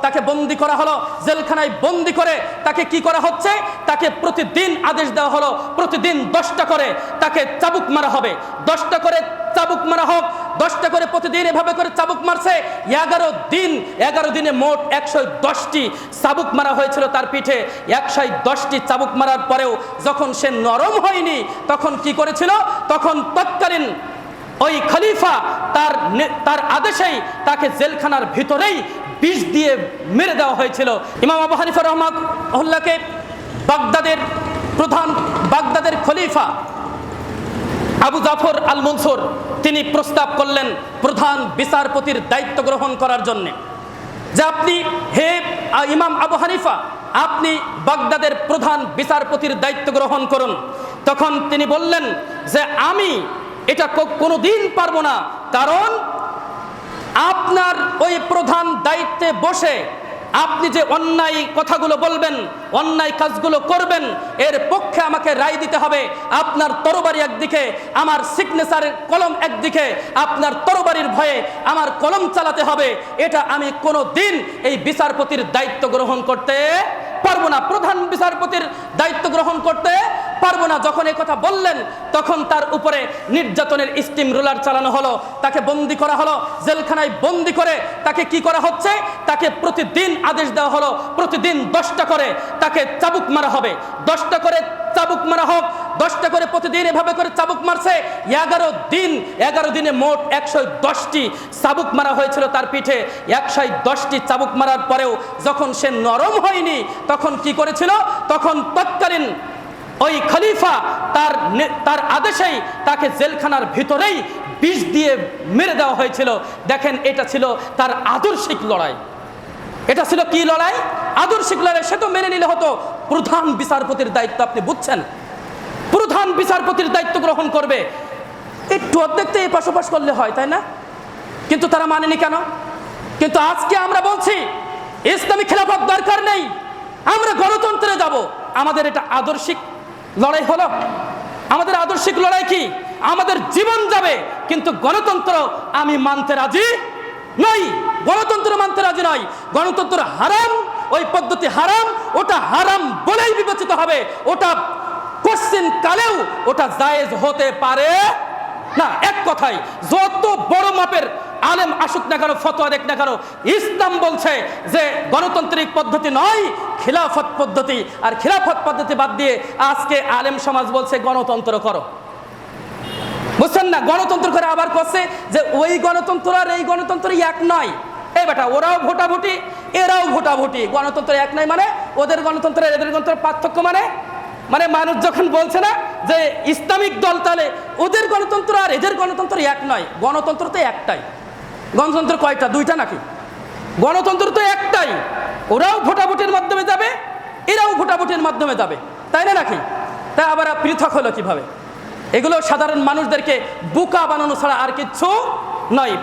তাকে বন্দী করা হলো, জেলখানায় বন্দী করে তাকে কি করা হচ্ছে, তাকে প্রতিদিন আদেশ দেওয়া হলো প্রতিদিন 10টা করে তাকে চাবুক মারা হবে, 10টা করে চাবুক মারা হোক, 10টা করে প্রতিদিন এভাবে করে চাবুক মারছে। 11 দিনে মোট 110টি চাবুক মারা হয়েছিল তার পিঠে। 110টি চাবুক মারার পরেও যখন সে নরম হয়নি, তখন কি করেছিল, তখন তৎকালীন ওই খলিফা তার আদেশেই তাকে জেলখানার ভিতরেই বিষ দিয়ে মেরে দেওয়া হয়েছিল। ইমাম আবু হানিফা রাহমাতুল্লাহকে বাগদাদের খলিফা আবু জাফর আল মনসুর তিনি প্রস্তাব করলেন প্রধান বিচারপতির দায়িত্ব গ্রহণ করার জন্য, যে আপনি হে ইমাম আবু হানিফা, আপনি বাগদাদের প্রধান বিচারপতির দায়িত্ব গ্রহণ করুন। তখন তিনি বললেন যে আমি এটা কোনোদিন পারবো না, কারণ আপনার ওই প্রধান দায়িত্বে বসে আপনি যে অন্যায় কথাগুলো বলবেন, অন্যায় কাজগুলো করবেন, এর পক্ষে আমাকে রায় দিতে হবে। আপনার তরবারি একদিকে, আমার সিগনেচারের কলম একদিকে, আপনার তরবারির ভয়ে আমার কলম চালাতে হবে। এটা আমি কোনো দিন এই বিচারপতির দায়িত্ব গ্রহণ করতে পারবো না, প্রধান বিচারপতির দায়িত্ব গ্রহণ করতে পারবো না। যখন এই কথা বললেন, তখন তার উপরে নির্যাতনের স্টিম রোলার চালানো হলো, তাকে বন্দী করা হলো, জেলখানায় বন্দী করে তাকে কি করা হচ্ছে, তাকে প্রতিদিন আদেশ দেওয়া হলো প্রতিদিন 10টা করে তাকে চাবুক মারা হবে, 10টা করে চাবুক মারা হোক, 10টা করে প্রতিদিন এভাবে করে চাবুক মারছে। 11 দিনে মোট 110টি চাবুক মারা হয়েছিল তার পিঠে। 110টি চাবুক মারার পরেও যখন সে নরম হয়নি, তখন কি করেছিল, তখন তৎকালীন ওই খলিফা তার আদেশেই তাকে জেলখানার ভিতরেই বিষ দিয়ে মেরে দেওয়া হয়েছিল। দেখেন, এটা ছিল তার আদর্শিক লড়াই। এটা ছিল কি লড়াই? আদর্শিক লড়াই। সে তো মেনে নিলে হতো, প্রধান বিচারপতির দায়িত্ব, আপনি বুঝছেন, প্রধান বিচারপতির দায়িত্ব গ্রহণ করবে, একটু অর্ধেকতে এই পাশাপাশ করলে হয়, তাই না? কিন্তু তারা মানেনি কেন? কিন্তু আজকে আমরা বলছি ইসলামী খেলাফত দরকার নেই, আমরা গণতন্ত্রে যাব। আমাদের এটা আদর্শিক লড়াই হলো। আমাদের আদর্শিক লড়াই কি? আমাদের জীবন যাবে, কিন্তু গণতন্ত্র আমি মানতে রাজি নই, গণতন্ত্র মানতে রাজি নয়। গণতন্ত্র হারাম, ওই পদ্ধতি হারাম, ওটা হারাম বলেই বিবেচিত হবে, ওটা কোশ্চিন কালেও ওটা জায়েজ হতে পারে না। এক কথায়, যত বড় মাপের আলেম আসুক না কেন, ফতোয়া দেখ না কেন, ইসলাম বলছে যে গণতান্ত্রিক পদ্ধতি নয়, খিলাফত পদ্ধতি। আর খিলাফত পদ্ধতি বাদ দিয়ে আজকে আলেম সমাজ বলছে গণতন্ত্র করো। বুঝছেন না? গণতন্ত্র করে আবার করছে যে ওই গণতন্ত্র আর এই গণতন্ত্র এক নয়। এই বেটা, ওরাও ভোটাভুটি, এরাও ভোটাভুটি, গণতন্ত্র এক নয় মানে? ওদের গণতন্ত্র এদের গণতন্ত্র পার্থক্য মানে মানুষ যখন বলছে না যে ইসলামিক দল, তাহলে ওদের গণতন্ত্র আর এদের গণতন্ত্র এক নয়। গণতন্ত্র তো একটাই। গণতন্ত্র কয়টা? 2টা নাকি? গণতন্ত্র তো একটাই। ওরাও ভোটাভুটির মাধ্যমে যাবে, এরাও ভোটাভুটির মাধ্যমে যাবে, তাই না নাকি? তাই আবার পৃথক হলো কিভাবে? এগুলো সাধারণ মানুষদেরকে বোকা বানানো ছাড়া আর কিচ্ছু নয়।